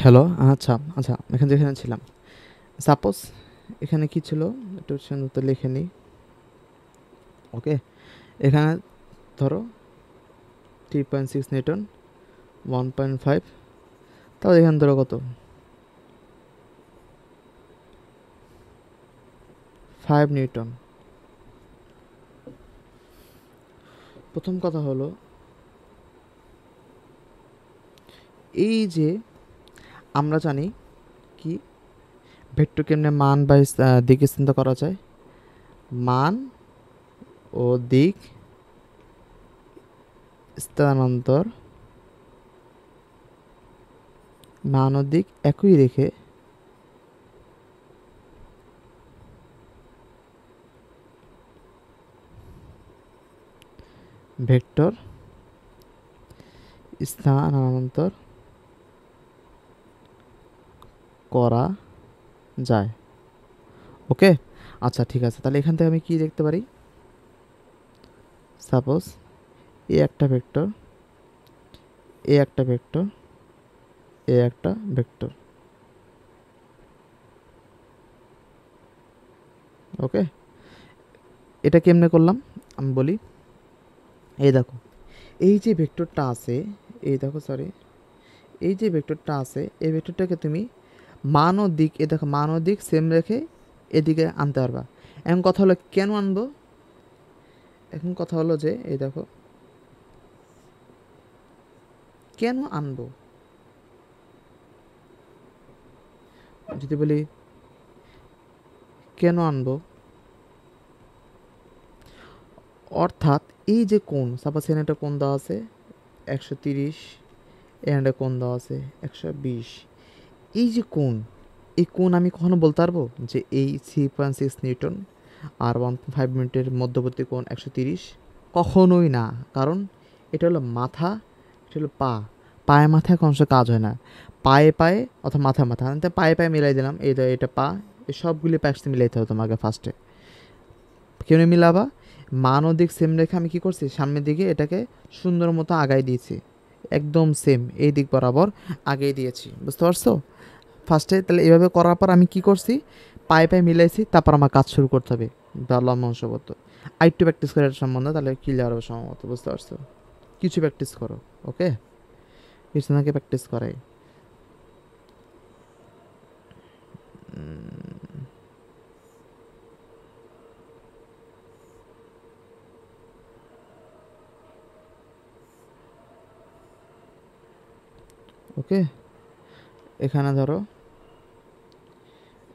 Hello, আচ্ছা, আচ্ছা, এখানে যেখানে ছিলাম। সাপোজ এখানে কি ছিল? একটু সুন্দর তো লিখে নিই। ওকে, এখানে ধরো 3.6 নিউটন, 1.5, তাহলে এখানে ধরো কত? 5 নিউটন। প্রথম কথা হলো এই যে আমরা জানি কি ভেক্টর কেমনে মান বা দিক স্থানান্তর করা যায়। মান ও দিক স্থানান্তর, মান ও দিক একই রেখে ভেক্টর স্থানান্তর করা যায়। ওকে, আচ্ছা ঠিক আছে, তাহলে এখান থেকে আমি কি দেখতে পারি? সাপোজ এ একটা ভেক্টর, এ একটা ভেক্টর, এ একটা ভেক্টর। ওকে, এটা কেমনে করলাম আমি বলি। এই দেখো, এই যে ভেক্টরটা আছে, এই দেখো সরি, এই যে ভেক্টরটা আছে, এই ভেক্টরটাকে তুমি মান ও দিক, এ দেখো মান ও দিক সেম রেখে এদিকে আনতে পারবা। এখন কথা হলো কেন আনবো? এখন কথা হলো যে এই দেখো কেন আনবো, যদি বলি কেন আনবো, অর্থাৎ এই যে কোণ, সাপোজ এখানে একটা কোণ দেওয়া আছে 130, এখানে একটা কোণ দেওয়া আছে 120। এই যে কোণ, এই কোণ আমি কখনো বলতে পারবো যে এই 3.6 নিউটন আর 1.5 মিনিটের মধ্যবর্তী কোণ 130? কখনোই না। কারণ এটা হলো মাথা, এটা হলো পা। পায়ে মাথায় কোনো কাজ হয় না, পায়ে পায়ে অথবা মাথা মাথা, আমি পায়ে পায়ে মিলাই দিলাম। এই এটা পা, এই সবগুলি পাশে মিলাইতে হবে তোমাকে ফার্স্টে। কেন মিলাবা? মান ও দিক সেম রেখে আমি কি করছি, সামনের দিকে এটাকে সুন্দর মতো আগাই দিয়েছি, একদম সেম এই দিক বরাবর আগেই দিয়েছি। বুঝতে পারছো? ফার্স্টে তাহলে এভাবে করার পর আমি কি করছি, পায়ে পায়ে মিলাইছি, তারপর আমার কাজ শুরু করতে হবে লম্বা অংশগত। আর একটু প্র্যাকটিস করে এটা সম্বন্ধে, তাহলে ক্লিয়ার হবে সম্ভবত। বুঝতে পারছো? কিছু প্র্যাকটিস করো। ওকে, কিছু নাকি প্র্যাকটিস করাই। ওকে, এখানে ধরো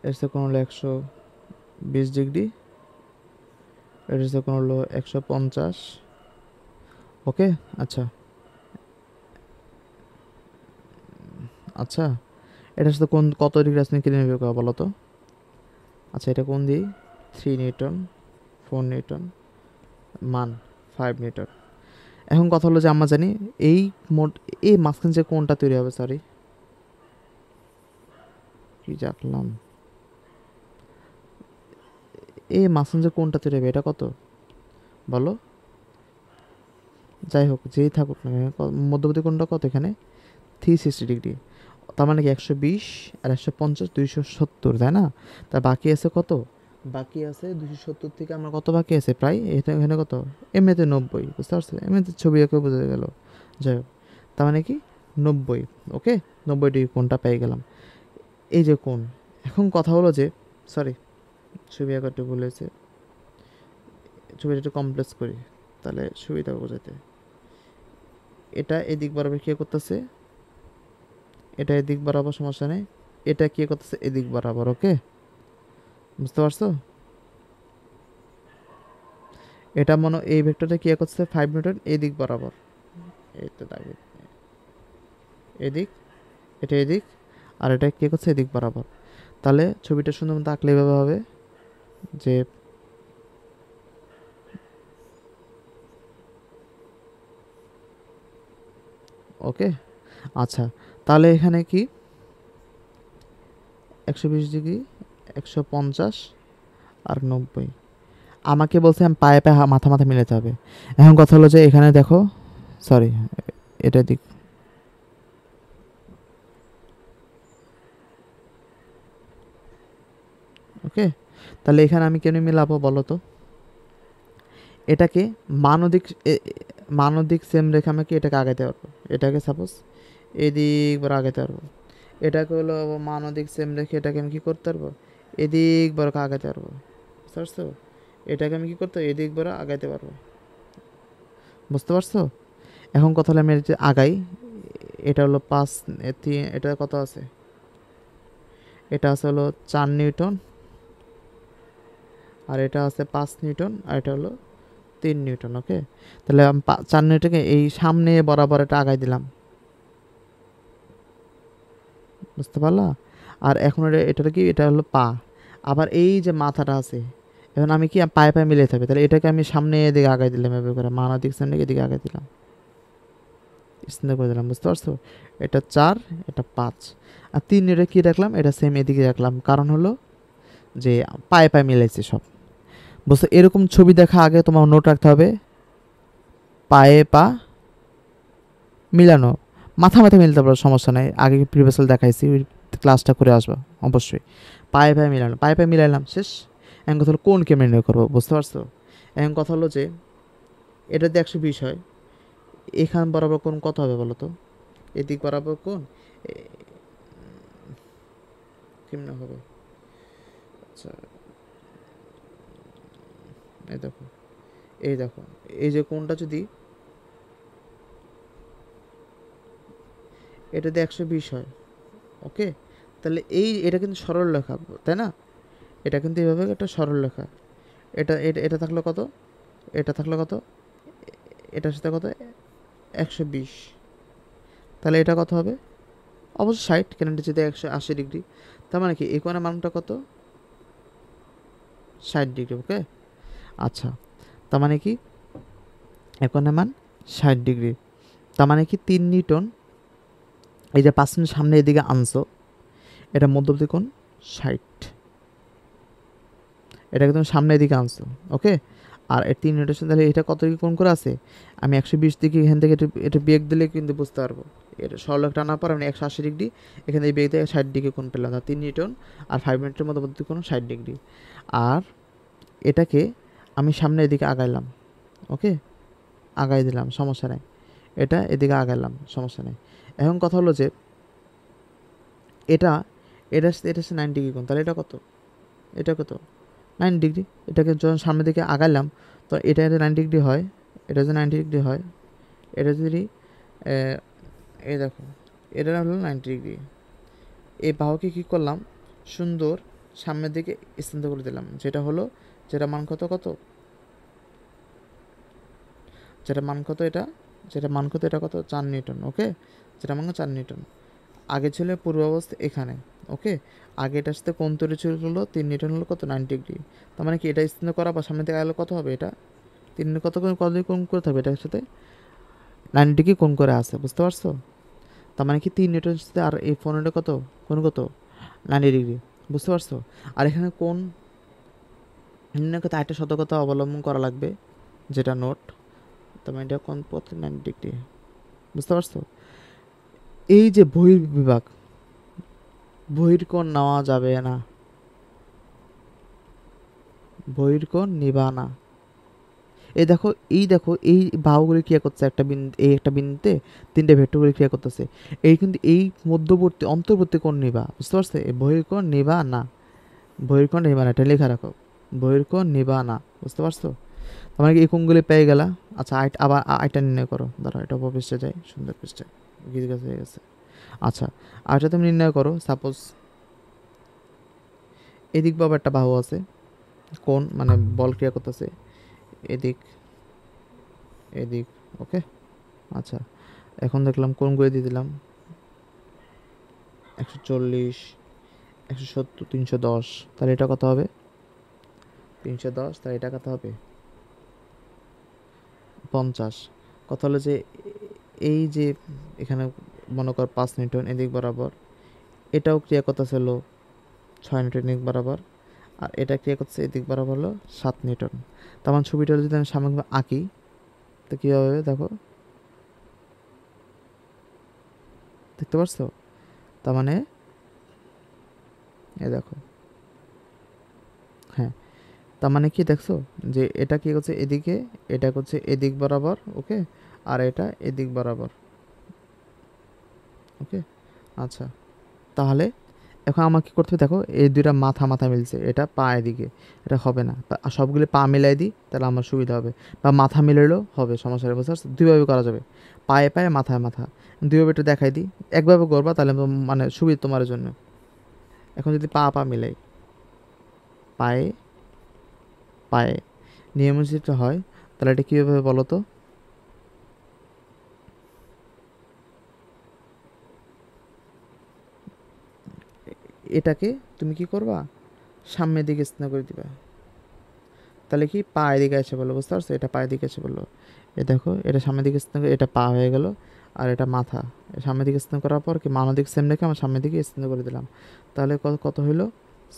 এর সে কোন হলো 120 ডিগ্রি, এর সে কোন হলো 150। ওকে, আচ্ছা, আচ্ছা, এটার সাথে কোন কত ডিগ্রি আছে কিনে নেবে বলো তো? আচ্ছা, এটা কোন দিই? 3 নিউটন, 4 নিউটন, মান 5 নিউটন। এখন কথা হলো যে আমরা জানি এই মোট, এই মাঝখানে যে কোণটা তৈরি হবে, সরি কি জানলাম, এই মাঝখানে যে কোণটা তৈরি হবে এটা কত বলো? যাই হোক, যেই থাকুক না কেন, মধ্যবর্তী কোণটা কত এখানে? 360 ডিগ্রি। তার মানে কি 120 আর 150, 270, তাই না? তা বাকি আছে কত? বাকি আছে 270 থেকে আমার কত বাকি আছে? প্রায় এটা এখানে কত? এমনিতে 90। বুঝতে পারছো? এমনিতে ছবি এঁকে বোঝা গেল। যাই হোক, তার মানে কি 90। ওকে, 90 ডিগ্রি কোণটা পেয়ে গেলাম। এই যে কোণ, এখন কথা হলো যে, সরি ছবি আঁকা একটু ভুল হয়েছে, ছবিটা একটু কমপ্লেক্স করি তাহলে সুবিধা বোঝাতে। এটা এদিক বরাবর কে করতেছে, এটা এদিক বরাবর, সমস্যা নেই। এটা কে করতেছে এদিক বরাবর। ওকে, বুঝতে পারছো? এটা মনে এই ভেক্টরটা কি করছে 5 নিউটন এদিক বরাবর, এই তো দাগে এদিক, এটা এদিক, আর এটা কি করছে এদিক বরাবর। তাহলে ছবিটা সুন্দর মতো আঁকলে এভাবে হবে যে, ওকে, আচ্ছা, তাহলে এখানে কি 120 ডিগ্রি, 150 আর 90। আমাকে বলছে আমি পায়ে পায়ে মাথা মাথা মিলাতে হবে। এখন কথা হলো যে এখানে দেখো, সরি এটা দিক, ওকে, তাহলে এখানে আমি কেন মিলাবো বলো তো? এটাকে মানদিক মানদিক সেম রেখে আমাকে এটাকে আগাইতে পারবো, এটাকে সাপোজ এদিক বড় আগাইতে পারবো, এটাকে হলো মানদিক সেম রেখে এটাকে আমি কী করতে পারবো, এদিক বড় আগাইতে পারবো, বুঝতে পারছো? এটাকে আমি কী করতে এদিক বড় আগাইতে পারবো, বুঝতে পারছো? এখন কথা হলো আমি যে আগাই, এটা হলো 5, এটা কত আছে, এটা আছে হলো 4 নিউটন, আর এটা আছে 5 নিউটন, আর এটা হলো 3 নিউটন। ওকে, তাহলে আমি 4 নিউটনকে এই সামনে বরাবর এটা আগাই দিলাম, বুঝতে পারলা? আর এখন এটা কি, এটা হলো পা, আবার এই যে মাথাটা আছে, এখন আমি কি পায়ে পায়ে মিলে থাকবে, তাহলে এটাকে আমি সামনে এদিকে আগাই দিলাম, এভাবে করে মানদিক সামনে এদিকে আগাই দিলাম, স্থান করে দিলাম, বুঝতে পারছো? এটা 4, এটা 5, আর 3 এটা কি রাখলাম, এটা সেম এদিকে রাখলাম, কারণ হলো যে পায়ে পায়ে মিলাইছে সব, বুঝছো? এরকম ছবি দেখা আগে তোমার নোট রাখতে হবে, পায়ে পা মিলানো, মাথা মাথা মিলতে পারো, সমস্যা নেই, আগে প্রিভিয়াসে দেখাইছি, ওই ক্লাসটা করে আসবা অবশ্যই। পায়ে পায়ে মিলানো, পায়ে পায়ে মিলাইলাম, শেষ। এখন কথা হলো কোন কে নির্ণয় করবো, বুঝতে পারছো? এখন কথা হলো যে এটা যদি 120 হয়, এখান বরাবর কোন কত হবে বলো তো? এদিক বরাবর কোন কেমন হবে? আচ্ছা, এই দেখো, এই দেখো, এই যে কোনটা যদি এটা যদি 120 হয়, ওকে, তাহলে এটা কিন্তু সরল রেখা, তাই না? এটা কিন্তু এইভাবে একটা সরল রেখা, এটা এটা এটা থাকলো কত, এটা থাকলো কত, এটার সাথে কত, 120, তাহলে এটা কত হবে? অবশ্য 60, কেন এটা যদি 180 ডিগ্রি, তার মানে কি এই কোণের মানটা কত, 60 ডিগ্রি। ওকে, আচ্ছা, তার মানে কি এই কোণের মান 60 ডিগ্রি, তার মানে কি 3 নিউটন, এই যে 5 মিনিট সামনে এদিকে আনছো, এটা মধ্যবর্তী কোণ 60, এটাকে তুমি সামনের দিকে আনছো, ওকে, আর এই 3 নিউটনের সাথে তাহলে এটা কত ডিগ্রি কোণ করে আছে, আমি 120 ডিগ্রি এখান থেকে এটা বিয়োগ দিলে কিন্তু বুঝতে পারবো, এটা সরলরেখা টানার পর আমি 180 ডিগ্রি এখান থেকে বিয়োগ দিয়ে 60 ডিগ্রি কোণ পেলাম, 3 নিউটন আর 5 মিনিটের মধ্যবর্তী কোণ 60 ডিগ্রি, আর এটাকে আমি সামনের দিকে আগাইলাম, ওকে, আগাই দিলাম, সমস্যা নেই, এটা এদিকে আগাইলাম, সমস্যা নেই। এখন কথা হলো যে এটা এটা এটা 90 ডিগ্রি কোণ, তাহলে এটা কত, এটা কত, 90 ডিগ্রি, এটাকে যখন সামনের দিকে আগাইলাম, তো এটা যদি 90 ডিগ্রি হয়, এটা যদি 90 ডিগ্রি হয়, এটা যদি এই দেখো, এটা হলো 90 ডিগ্রি, এই বাহুকে কী করলাম, সুন্দর সামনের দিকে স্থানান্তর করে দিলাম, যেটা হলো, যেটা মান কত কত, যেটা মান কত, এটা যেটা মান কত, এটা কত, 4 নিউটন। ওকে, যেটা মান 4 নিউটন, আগে ছিল পূর্বাবস্থা এখানে, ওকে, আগে এটার সাথে কোণ তৈরি ছিল হলো 3 নিউটন, হলো কত, 90 ডিগ্রি, তার মানে কি এটা স্থানান্তর করা বা সামনে থেকে আগে কত হবে, এটা 3 কত করে কত কোণ করে থাকবে, এটার সাথে 90 ডিগ্রি কোণ করে আছে, বুঝতে পারছো? তার মানে কি 3 নিউটনের সাথে আর এই 4 কত কোণ কত, 90 ডিগ্রি, বুঝতে পারছো? আর এখানে কোণ নির্ণয় করতে আরেকটা সতর্কতা অবলম্বন করা লাগবে, যেটা নোট, তার মানে এটা কোণ পথে 90 ডিগ্রি, বুঝতে পারছো? এই যে বহির্বিভাগ, বহির্কোণ নেওয়া যাবে না, বহির্কোণ নিবা না, এই দেখো, এই বাহুগুলি ক্রিয়া করছে একটা বিন্দু, এই একটা বিন্দুতে 3টে ভেক্টরগুলি ক্রিয়া করতেছে, এই কিন্তু এই মধ্যবর্তী অন্তর্বর্তী কোণ নিবা, বুঝতে পারছো? এই বহির্কোণ নিবা না, বহির্কোণ নিবা না, এটা লেখা রাখো, বহির্কোণ নিবা না, বুঝতে পারছো? তোমার কি এই কোণগুলি পেয়ে গেলা? আচ্ছা, আবার আইটা নির্ণয় করো, ধরো এটা উপপৃষ্ঠে যাই, সুন্দর পৃষ্ঠে গিয়ে গেছে, হয়ে গেছে। আচ্ছা, আইটা তুমি নির্ণয় করো, সাপোজ এদিক বাবা একটা বাহু আছে, কোণ মানে বল ক্রিয়া করতেছে, এদিক এদিক, ওকে, আচ্ছা, এখন দেখলাম কোণগুলি দিয়ে দিলাম, 140, 170, 310, তাহলে এটা কত হবে, 310, তাহলে এটা কত হবে, 50। কথা হলো যে এই যে এখানে মনে কর 5 নিউটন এদিক বরাবর, এটাও ক্রিয়া করতেছে হলো 6 নিউটন এদিক বরাবর, আর এটা ক্রিয়া করছে এদিক বরাবর হলো 7 নিউটন। তার মানে ছবিটা যদি আমি সামগ্রিক আঁকি, তো কী হবে দেখো, দেখতে পারছো? তার মানে এ দেখো, তার মানে কি দেখছো যে এটা কি হচ্ছে এদিকে, এটা হচ্ছে এদিক বরাবর, ওকে, আর এটা এদিক বরাবর, ওকে। আচ্ছা, তাহলে এখন আমার কি করতে হবে দেখো, এই দুইটা মাথা মাথা মিলছে, এটা পা এদিকে, এটা হবে না, সবগুলো পা মিলাই দিই তাহলে আমার সুবিধা হবে, বা মাথা মিলাইলেও হবে, সমস্যা নেই, বুঝতে পারছো? দুইভাবে করা যাবে, পায়ে পায়ে মাথায় মাথা, দুইভাবে একটু দেখাই দিই। একভাবে করবা তাহলে মানে সুবিধা তোমার জন্য। এখন যদি পা পা মিলাই, পায়ে পায়ে নিয়ম যেটা হয়, তাহলে এটা কীভাবে বলো তো? এটাকে তুমি কি করবা, সামনের দিকে স্থান করে দিবা, তাহলে কি পা এদিকে এসে বললো, বুঝতে পারছো? এটা পায়ের দিকে এসে বললো, এ দেখো এটা সামনের দিকে স্থান, এটা পা হয়ে গেল, আর এটা মাথা, সামনের দিকে স্থান করার পর কি মানব দিক সেম রেখে আমার সামনের দিকে স্থান করে দিলাম, তাহলে কত কত হইলো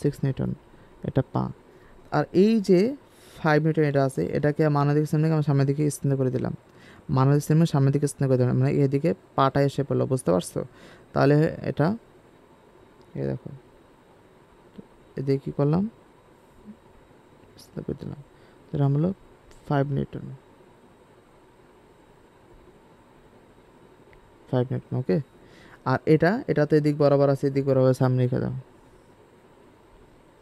6 নিউটন, এটা পা। আর এই যে 5 নিউটন এটা আছে, এটাকে মানব দিক সেম রেখে আমার সামনের দিকে স্থান করে দিলাম, মানব দিক সেম সামনের দিকে স্থান করে দিলাম, মানে এদিকে পাটা এসে পড়লো, বুঝতে পারছো? তাহলে এটা, এ দেখো এদিকে কী করলাম, স্থান করে দিলাম, এটা হলো 5 নিউটন, 5 নিউটন, ওকে। আর এটা তো এদিক বরাবর আছে, এদিক বরাবর সামনে রেখে দাও,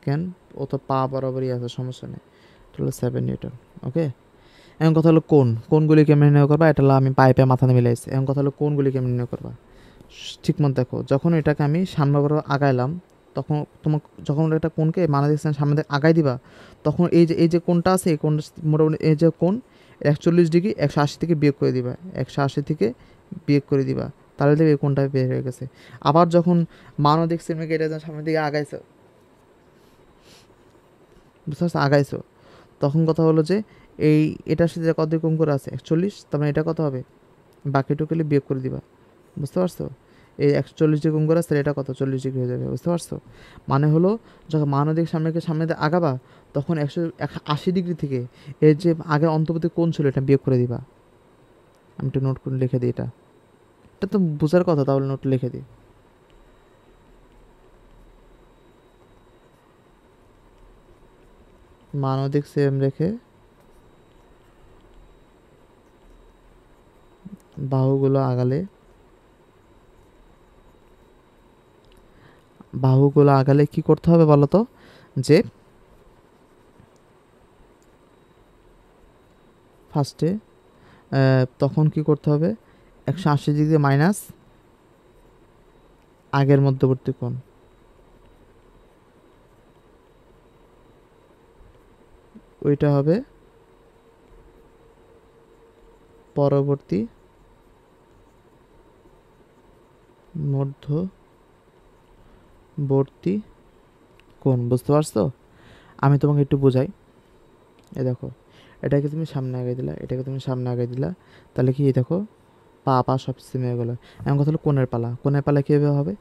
কেন, ও তো পা বরাবরই আছে, সমস্যা নেই, এটা হলো 7 নিউটন, ওকে। এখন কথা হলো কোনগুলি কেমন নির্ণয় করবা, এটা হলো আমি পাইপে মাথা মিলাইছি। এখন কথা হলো কোনগুলি কেমন নির্ণয় করবা, ঠিক মতো দেখো, যখন এটাকে আমি সামনে বরাবর আগাইলাম, তখন তোমাকে যখন একটা কোণকে মানে দেখছেন সামনে দিকে আগাই দিবা, তখন এই যে কোণটা আছে, এই কোণটা মোটামুটি এই যে কোণ 41 ডিগ্রি 180 থেকে বিয়োগ করে দিবা, 180 থেকে বিয়োগ করে দিবা, তাহলে দেখবে এই কোণটা বের হয়ে গেছে। আবার যখন মানবিক সিনেমাকে এটা যখন সামনের দিকে আগাইছো, বুঝতে পারছো, আগাইছো, তখন কথা হলো যে এই এটার সাথে কত কোণ করে আছে 41, তার মানে এটা কত হবে, বাকিটুকুলে বিয়োগ করে দিবা, বুঝতে পারছো? এই 140 ডিগ্রি কোণ করে আছে, এটা কত 40 ডিগ্রি হয়ে যাবে, বুঝতে পারছো? মানে হলো যখন মানবিক সামনে দিয়ে আগাবা, তখন 180 ডিগ্রি থেকে এর যে আগের অন্তর্বর্তী কোণ ছিল এটা বিয়োগ করে দিবা। আমি একটু নোট করে লিখে দিই, এটা এটা তো বোঝার কথা, তাহলে নোট লিখে দিই। মানবিক সেম রেখে বাহুগুলো আগালে কি করতে হবে বলো তো, যে ফার্স্টে তখন কি করতে হবে, 180 ডিগ্রি মাইনাস আগের মধ্যবর্তী কোণ, ওইটা হবে পরবর্তী মধ্যবর্তী কোণ, বুঝতে পারছো? আমি তোমাকে একটু বোঝাই, এ দেখো, এটাকে তুমি সামনে আগে দিলা, এটাকে তুমি সামনে আগে দিলা, তাহলে কি এই দেখো পা পা সব সেম হয়ে গেলো। এমন কথা হলো কোণের পালা কীভাবে হবে,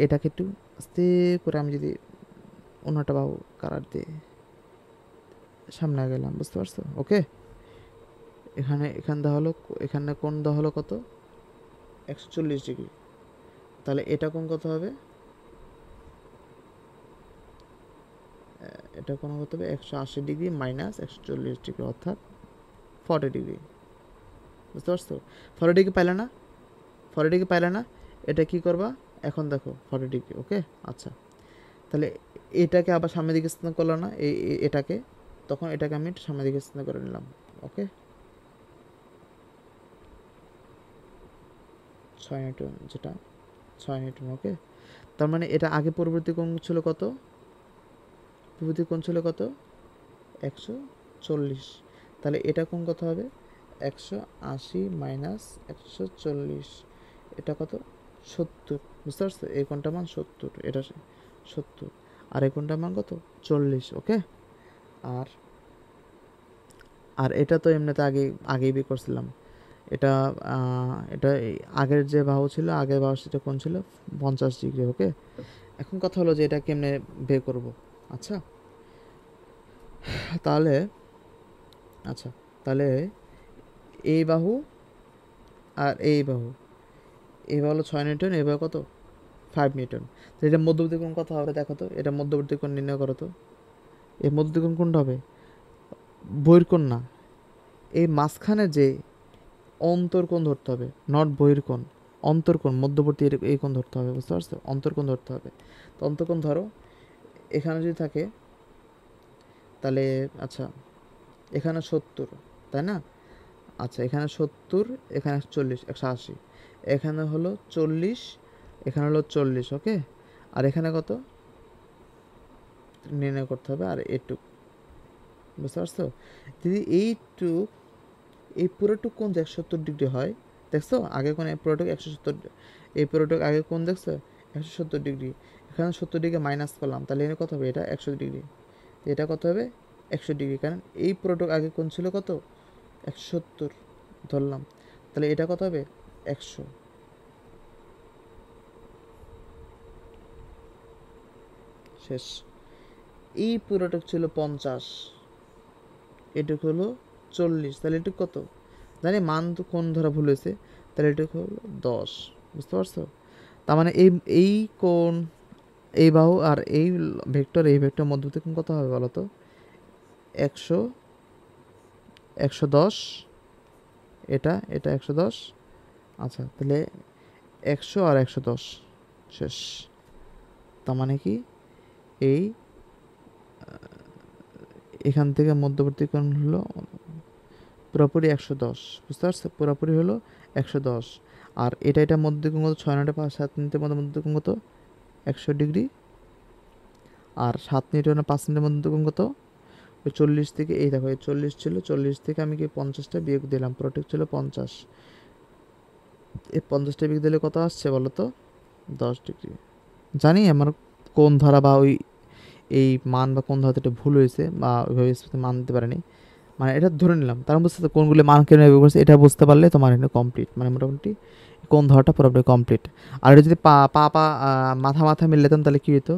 এটাকে একটু আস্তে করে আমি যদি অন্যটা বাহু কারার দিয়ে সামনে গেলাম, বুঝতে পারছো? ওকে, এখান দেওয়া হলো, এখানে কোণ দেওয়া হলো কত 140 ডিগ্রি, তাহলে এটা কোণ কত হবে, এটা কোণ কত হবে 180 ডিগ্রি মাইনাস 140 ডিগ্রি, অর্থাৎ 40 ডিগ্রি, বুঝতে পারছো? 40 ডিগ্রি পাইলে না, 40 ডিগ্রি পাইলে না, এটা কি করবা এখন দেখো 40 ডিগ্রি, ওকে। আচ্ছা, তাহলে এটাকে আবার সামনের দিকে স্থান করলো না, এটাকে, তখন এটাকে আমি একটু সামনের দিকে স্থান করে নিলাম, ওকে। 6 নিউটন, যেটা 6 নিউটন, ওকে। তার মানে এটা আগে পরবর্তী কোণ ছিল কত, পরবর্তী কোণ ছিল কত 140, তাহলে এটা কোণ কত হবে 180 মাইনাস 140, এটা কত 70, বুঝতে পারছো? এই কোণটার মান 70, এটা 70, আর এই কোণটার মান কত 40, ওকে। আর আর এটা তো এমনিতে আগেই বের করছিলাম, এটা এটা আগের যে বাহু ছিল, আগের বাহু সেটা কোণ ছিল 50 ডিগ্রি, ওকে। এখন কথা হলো যে এটা কেমনে বের করব। আচ্ছা, তাহলে আচ্ছা তাহলে এই বাহু আর এই বাহু হলো 6 নিউটন, এই বাহু কত 5 নিউটন, তো এটা মধ্যবর্তী কোণ কত হবে দেখো তো, এটা মধ্যবর্তী কোণ নির্ণয় করো তো, এই মধ্যবর্তী কোণ কোনটা হবে, বহির্কোণ না, এই মাঝখানে যে অন্তর্কোণ ধরতে হবে, নট বহির্কোণ, অন্তর্কোণ, মধ্যবর্তী এই কোণ ধরতে হবে, বুঝতে পারছো? অন্তর্কোণ ধরতে হবে। তো অন্তর্কোণ ধরো, এখানে যদি থাকে তাহলে আচ্ছা এখানে 70, তাই না? আচ্ছা এখানে 70, এখানে 40, 180, এখানে হলো 40, এখানে হলো 40, ওকে। আর এখানে কত নির্ণয় করতে হবে, আর এটুক, বুঝতে পারছো? যদি এইটুক, এই পুরোটুক কোণ 170 ডিগ্রি হয়, দেখছো আগে কোণ পুরোটুক 170, এই পুরোটুক আগে কোণ দেখছো 170 ডিগ্রি, এখানে 70 ডিগ্রি মাইনাস করলাম, তাহলে এখানে কত হবে? এটা 100 ডিগ্রি, এটা কত হবে? 100 ডিগ্রি, কারণ এই পুরোটুক আগে কোণ ছিল কত? 170 ধরলাম, তাহলে এটা কত হবে? 100। শেষ। এই পুরোটুক ছিল 50, এটুক হলো 40, তাহলে এটুক কত? জানি মান তো কোণ ধরা ভুল হয়েছে, তাহলে এটুক হলো 10, বুঝতে পারছো? তার মানে এই এই কোণ, এই বাহু আর এই ভেক্টর, এই ভেক্টর মধ্যবর্তী কোণ কত হবে বলো তো? 100, 110, এটা এটা 110, আচ্ছা তাহলে 100 আর 110, শেষ। তার মানে কি এই এখান থেকে মধ্যবর্তী কোণ হলো পুরোপুরি 110, বুঝতে পারছো? পুরোপুরি হলো 110, আর এটা মধ্যবর্তী কোণ কত? 6 9 5 7 মিনিটের মধ্যে মধ্যবর্তী কোণ কত? 100 ডিগ্রি। আর 7 মিনিট 5 মিনিটের মধ্যে কোণ কত? ওই 40 থেকে, এই দেখো এই 40 ছিল, 40 থেকে আমি কি 50টা বিয়োগ দিলাম, পুরোটুক ছিল 50, এই 50টা বিয়োগ দিলে কত আসছে বলো তো? 10 ডিগ্রি। জানি আমার কোণ ধরা বা ওই এই মান বা কোণ ধরাতে এটা ভুল হয়েছে, বা ওইভাবে মান দিতে পারেনি, মানে এটা ধরে নিলাম, তার বুঝতে কোনগুলি মান কেন ব্যবহার করছে এটা বুঝতে পারলে তোমার এটা কমপ্লিট, মানে মোটামুটি কোণ ধরাটা পুরোপুরি কমপ্লিট। আর এটা যদি পা পা পা মাথা মাথা মিললেতাম তাহলে কী হতো?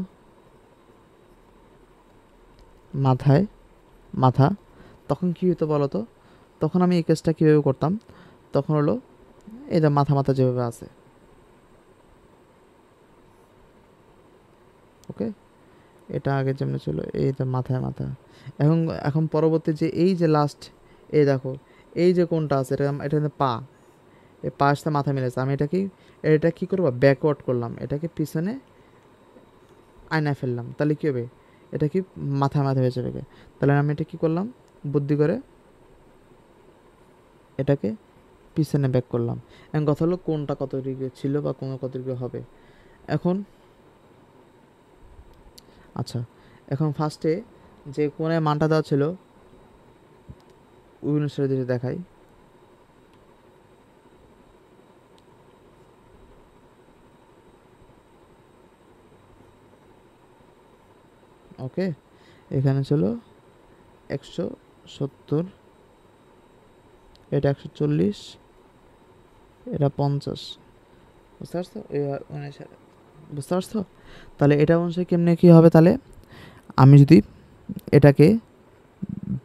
মাথায় মাথা, তখন কী হতো বলো তো? তখন আমি এই কেসটা কীভাবে করতাম? তখন হলো এটা মাথা মাথা যেভাবে আছে, ওকে, এটা আগে যেমন ছিল, এই তো মাথায় মাথা। এখন এখন পরবর্তী যে এই যে লাস্ট, এই দেখো এই যে কোনটা আছে, এটা কিন্তু পা, এই পায়ের সাথে মাথা মিলেছে, আমি এটা কি করবো? ব্যাকওয়ার্ড করলাম, এটাকে পিছনে আয়নায় ফেললাম, তাহলে কী হবে? এটা কি মাথায় মাথা হয়ে যাবে। তাহলে আমি এটা কি করলাম? বুদ্ধি করে এটাকে পিছনে ব্যাক করলাম। এখন কথা হলো কোনটা কত ডিগ্রি ছিল বা কোন কত ডিগ্রি হবে। এখন আচ্ছা, এখন ফার্স্টে যে কোণের মানটা দেওয়া ছিল ওই অনুসারে যদি দেখাই, ওকে, এখানে ছিল 170, এটা 140, এটা 50, বুঝতে পারছো? এই অনুসারে, বুঝতে পারছো? তাহলে এটা অনুসারে কেমনে কী হবে? তাহলে আমি যদি এটাকে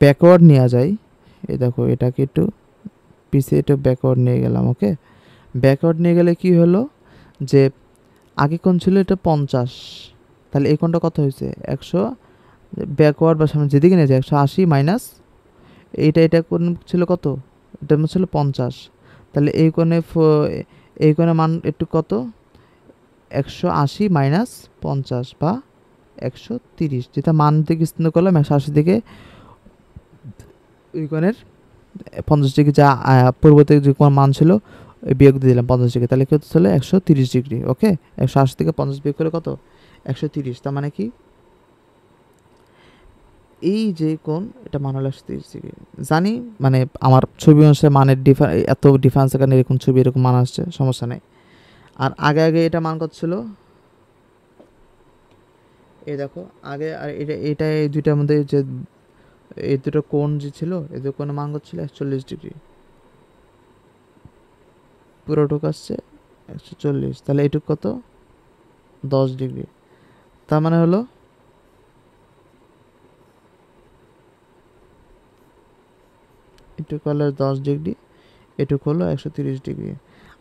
ব্যাকওয়ার্ড নেওয়া যায়, এই দেখো এটাকে একটু পিছিয়ে একটু ব্যাকওয়ার্ড নিয়ে গেলাম, ওকে। ব্যাকওয়ার্ড নিয়ে গেলে কি হলো যে আগে কোণ ছিল এটা 50, তাহলে এই কোণটা কত হয়েছে? 100, ব্যাকওয়ার্ড বা সামনে যেদিকে নিয়ে যায় 180 মাইনাস এটা কোণ ছিল কত? এটা ছিল 50, তাহলে এই কোণে মান একটু কত? 180 মাইনাস 50 বা 130, যেটা মান থেকে চিহ্ন করলাম 180 থেকে ওই কোণের 50 ডিগ্রি যা পূর্বতে যে কোনো মান ছিল বিয়োগ দিয়ে দিলাম 50 ডিগ্রি, তাহলে কত ছিল? 130 ডিগ্রি, ওকে। 180 থেকে 50 বিয়োগ করে কত? 130, তার মানে কি এই যে কোণ এটা মান হলো 130 ডিগ্রি। জানি মানে আমার ছবি অনুসারে মানের এত ডিফারেন্সের কারণে এরকম ছবি এরকম মান আসছে, সমস্যা নেই। আর আগে আগে এটা মান কত ছিল? এই দেখো আগে, আর এটা এই দুইটার মধ্যে যে এই দুটো কোণ যে ছিল, এই দুটো কোণের মান কত ছিল? 140 ডিগ্রি, পুরোটুক আসছে 140, তাহলে এইটুক কত? 10 ডিগ্রি। তার মানে হলো এটুক হলো 10 ডিগ্রি, এটুক হলো 130 ডিগ্রি।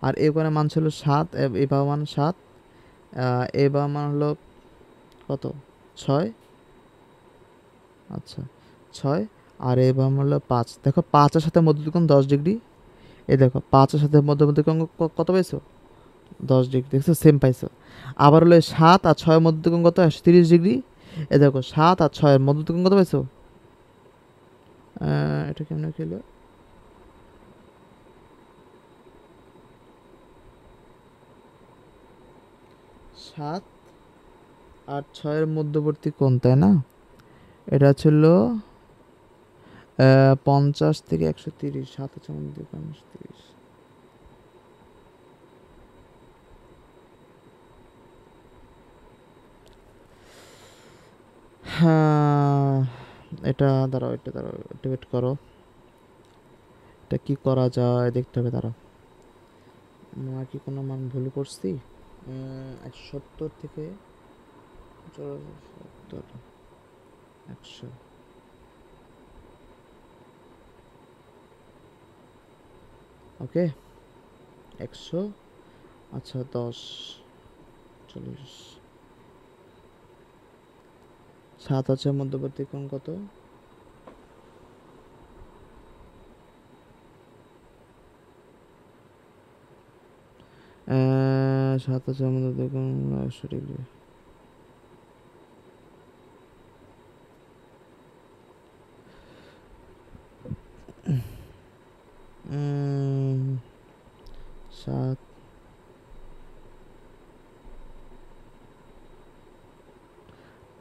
আর এই কোণের মান ছিল 7, এই বাহু মান 7, এই বাহু মান হলো কত? 6, আচ্ছা 6, আর এ বাম হলো 5। দেখো 5-এর সাথে মধ্যবর্তী কোণ 10 ডিগ্রি। এই দেখো 5-এর সাথে মধ্যবর্তী কোণ কত পাইছো? 10 ডিগ্রি। দেখছো সেম পাইছো। আবার হলো 7 আর 6 এর মধ্যবর্তী কোণ কত? 130 ডিগ্রি। এই দেখো 7 আর 6 এর মধ্যবর্তী কোণ কত পাইছো? এটা কেমন খেলো? 7 আর 6 এর মধ্যবর্তী কোণ, তাই না? এটা ছিল 50 থেকে 130। 7 আর 6 এর মধ্যে 30। হ্যাঁ, এটা দাঁড়াও, একটু ওয়েট করো। এটা কি করা যায় দেখতে হবে, দাঁড়াও। আমার কি কোনো মান ভুল করছি? 170 থেকে 70, 100। ওকে, 100। আচ্ছা 10, 40। 7 আছে মধ্যবর্তী কোণ কত? আহ, 7 আছে মধ্যবর্তী কোণ 100 ডিগ্রি। উম, 7,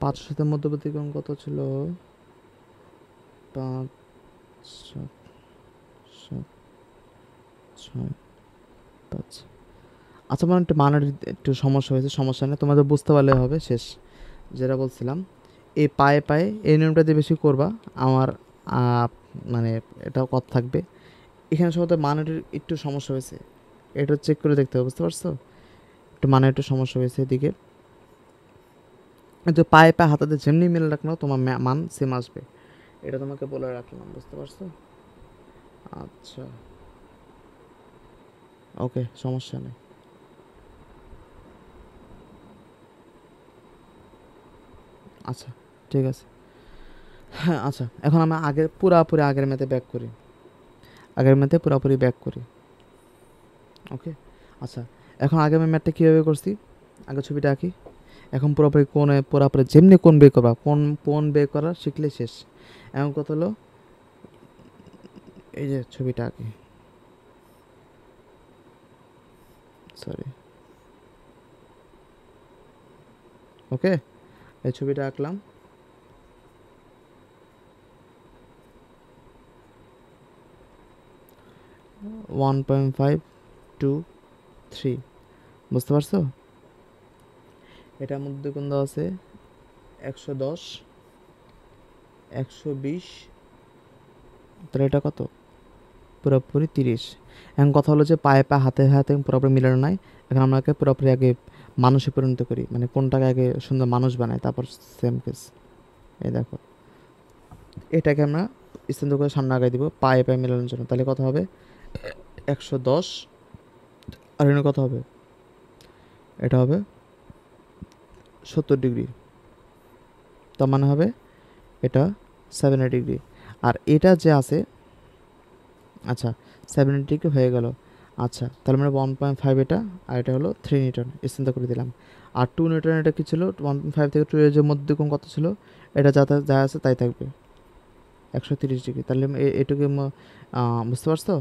5 সাথে মধ্যবর্তী কোণ কত ছিল? 5, 7, 7, 6, 5। আচ্ছা, মানে একটু মানের একটু সমস্যা হয়েছে, সমস্যা নেই, তোমাদের বুঝতে পারলে হবে। শেষ যেটা বলছিলাম, এই পায়ে পায়ে এই নিয়মটা দিয়ে বেশি করবা। আমার মানে এটাও কথা থাকবে। এখানে সম্ভবত মানের একটু সমস্যা হয়েছে, এটা চেক করে দেখতে হবে, বুঝতে পারছো? একটু মানের একটু সমস্যা হয়েছে এদিকে। কিন্তু পায়ে পায়ে হাতাতে যেমনি মিলে রাখলো তোমার মান সেম আসবে, এটা তোমাকে বলে রাখলাম, বুঝতে পারছো? আচ্ছা, ওকে, সমস্যা নেই। আচ্ছা, ঠিক আছে। হ্যাঁ, আচ্ছা, এখন আমি পুরাপুরি আগের ম্যাথে ব্যাক করি। আগের ম্যাথে পুরাপুরি ব্যাক করি। ওকে, আচ্ছা, এখন আগের ম্যাথটা কীভাবে করছি? আগে ছবিটা আঁকি। এখন পুরাপুরি যেমনি কোন বের করবা, কোন বের করা শিখলে শেষ। এখন কত হলো, এই যে ছবিটা আঁকি, সরি। ওকে, এই ছবিটা আঁকলাম। 1.523, বুঝতে পারছো? এটার মধ্যে কোন দেওয়া আছে? 110, 120। তাহলে এটা কত? পুরোপুরি 30। এখন কথা হলো যে পায়ে পায়ে হাতে হাতে পুরোপুরি মিলানো নাই। এখন আমাকে পুরোপুরি আগে মানুষে পরিণত করি, মানে কোনটাকে আগে সুন্দর মানুষ বানাই, তারপর সেম কেস। এই দেখো, এটাকে আমরা স্থান করে সামনে আগাই দিব পায়ে পায়ে মেলানোর জন্য। তাহলে কত হবে? 110। আর এখানে কত হবে? এটা হবে 70 ডিগ্রি। তার মানে হবে এটা 70 ডিগ্রি। আর এটা যে আছে, আচ্ছা, 70 ডিগ্রি হয়ে গেল। আচ্ছা, তাহলে মানে 1.5 এটা, আর এটা হলো 3 নিউটন, স্থানান্তর করে দিলাম। আর 2 নিউটন এটা কি ছিল? 1.5 থেকে 2 এর যে মধ্যে কোণ কত ছিল? এটা যা আছে তাই থাকবে, 130 ডিগ্রি। তাহলে এটুকু বুঝতে পারছো?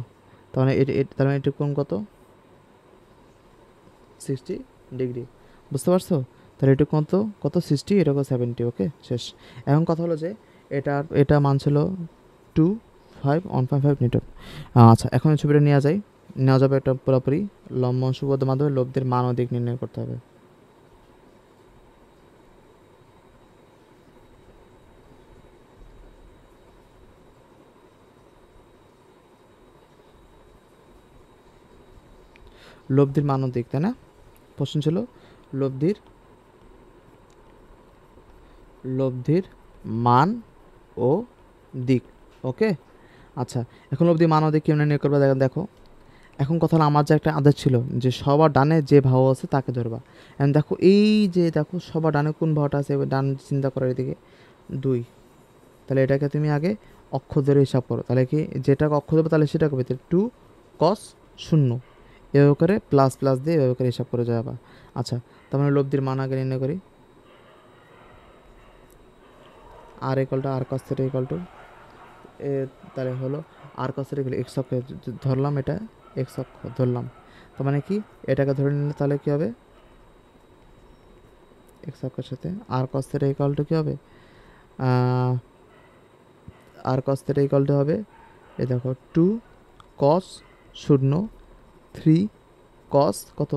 তার মানে তার মানে এটুকু কোণ কত? 60 ডিগ্রি, বুঝতে পারছো? তাহলে এটুকু কত? কত 60, এটা কত 70। ওকে, শেষ। এখন কথা হলো যে এটা মান ছিল 1.5 নিউটন। আচ্ছা, এখন এই ছবিটা নেওয়া যাবে এটা পুরোপুরি লম্ব সুবোধের মাধ্যমে লব্ধির মান ও দিক নির্ণয় করতে হবে। লব্ধির মান ও দিক, তাই না? প্রশ্ন ছিল লব্ধির লব্ধির মান ও দিক। ওকে, আচ্ছা, এখন লব্ধির মান ও দিক কেমন নির্ণয় করবে দেখো। এখন কথা হলো, আমার যে একটা আদেশ ছিল যে সবার ডানে যে ভাও আছে তাকে ধরবা। এখন দেখো, এই যে দেখো সবার ডানে কোন ভাওটা আছে, এবার ডান চিন্তা করার এদিকে 2। তাহলে এটাকে তুমি আগে অক্ষ ধরে হিসাব করো, তাহলে কি যেটা অক্ষ দেবে তাহলে সেটা করবে 2 cos 0, এভাবে করে প্লাস প্লাস দিয়ে এভাবে করে হিসাব করে যাবা। আচ্ছা, তার মানে লব্ধির মান আগে নির্ণয় করি। R equal to r cos theta equal to তাহলে হলো r cos theta equal x অক্ষ ধরলাম, এটা এক্স অক্ষ ধরলাম, তার মানে কি এটাকে ধরে নিলে তাহলে কি হবে এক্স অক্ষের সাথে আর কস থিটা ইকুয়াল টু কি হবে আর কস থিটা ইকুয়াল টু হবে এই দেখো 2 cos 0 3 cos কত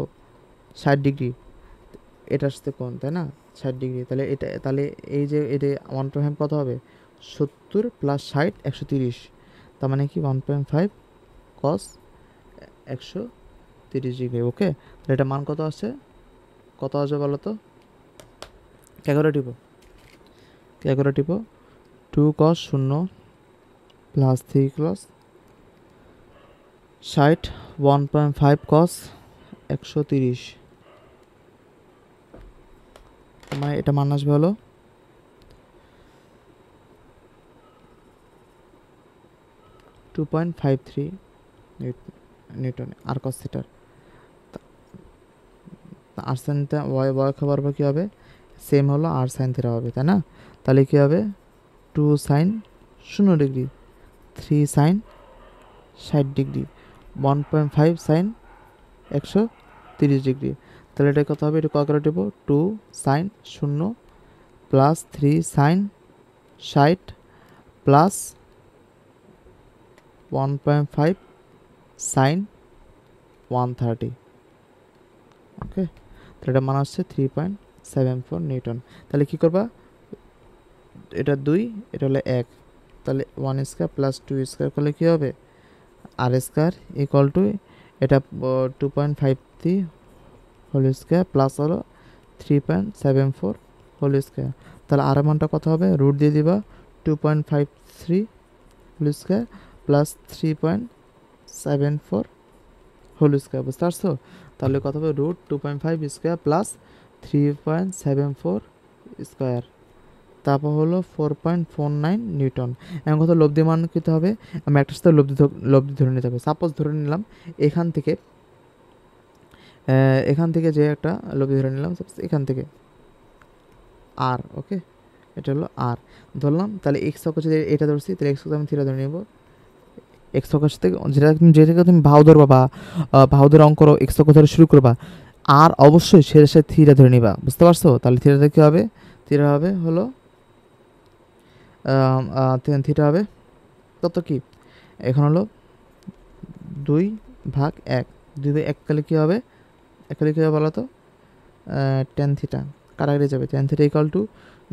60 ডিগ্রি, এটার সাথে কোণ তাই না 60 ডিগ্রি, তাহলে এটা তাহলে এই যে এটা 1.5 কত হবে 70 প্লাস 60 130, তার মানে কি 1.5 cos 130 ডিগ্রি। ওকে, তাহলে এটা মান কত আসছে, কত আসবে বলো তো, কে করে টিপো 2 cos 0 প্লাস 3 cos 60 1.5 cos 130, মানে এটা মান আসবে হলো 2.53 নিউটন আর কস থিটার। আর সাইন ওয়াই খাবার পর কী হবে সেম হলো আর সাইন থিটা হবে তাই না, তাহলে কী হবে 2 sine 0 degree 3 sine 60 degree 1.5 sine 130 degree, তাহলে এটা কত হবে, এটা করে দেবো 2 sine 0 plus 3 sine 60 plus 1.5 sine 130। Okay, তাহলে এটা মান আসছে 3.74 নিউটন। তাহলে কী করবা, এটা 2 এটা হলো 1, তাহলে 1 স্কোয়ার প্লাস 2 স্কোয়ার করলে কী হবে আর স্কোয়ার ইকুয়াল টু এটা 2.53 হোল স্কোয়ার প্লাস হলো 3.74 হোল স্কোয়ার, তাহলে আর মানটা কত হবে রুট দিয়ে দিবা 2.53 whole square plus 3.74 whole square, বুঝতে পারছো, তাহলে কত হবে রুট 2.5 স্কোয়ার প্লাস 3.74 স্কোয়ার, তারপর হলো 4.49 নিউটন। এখন কত লব্ধি মান কীতে হবে, আমি একটা সাথে লব্ধি ধরে নিতে হবে। সাপোজ ধরে নিলাম এখান থেকে যে একটা লব্ধি ধরে নিলাম এখান থেকে আর, ওকে এটা হলো আর ধরলাম, তাহলে এক্স অক্ষ যদি এটা ধরছি তাহলে এক্স অক্ষ আমি থিটা ধরে নেব, এক্স অক্ষের সাথে যেটাকে তুমি ভাও ধরবা বা ভাও ধরে অঙ্ক করো এক্স অক্ষ ধরে শুরু করবা, আর অবশ্যই সেটার সাথে থিটা ধরে নিবা, বুঝতে পারছো, তাহলে থিটাতে কী হবে, থিটা হবে হলো থিটা হবে কত কি এখন হলো 2/1, 2/1 কালে কী হবে, একলে কী হবে বলো তো টেন থিটা কারাগারে যাবে, টেন থিটা ইকুয়াল টু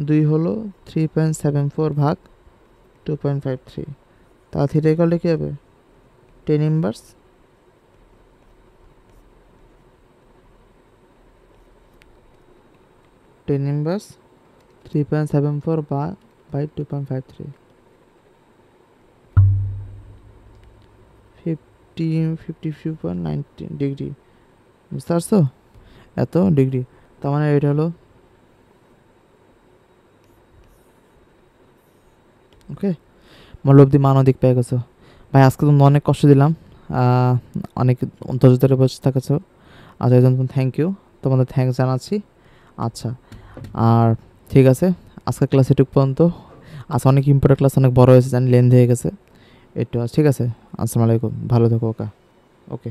2 হলো 3.74 ভাগ 2.53, তাহলে থিটা ইকুয়াল টু কী হবে 10 ইনভার্স 3.74 বাই 2.53 52.19 ডিগ্রি, বুঝতে পারছো, এত ডিগ্রি, তার মানে এটা হলো ওকে মূল্যবধি মান অধিক পেয়ে গেছো। ভাই আজকে তুমি অনেক কষ্ট দিলাম, অনেক ধৈর্য ধরে বসে থাকেছো, আচ্ছা এই জন্য থ্যাংক ইউ, তোমাদের থ্যাঙ্কস জানাচ্ছি। আচ্ছা আর ঠিক আছে, আজকের ক্লাস এটুকু পর্যন্ত, আজকে অনেক ইম্পর্টেন্ট ক্লাস, অনেক বড় হয়েছে জানি, লেন্থ হয়ে গেছে একটু, ঠিক আছে, আসসালামু আলাইকুম, ভালো থেকো ওকে।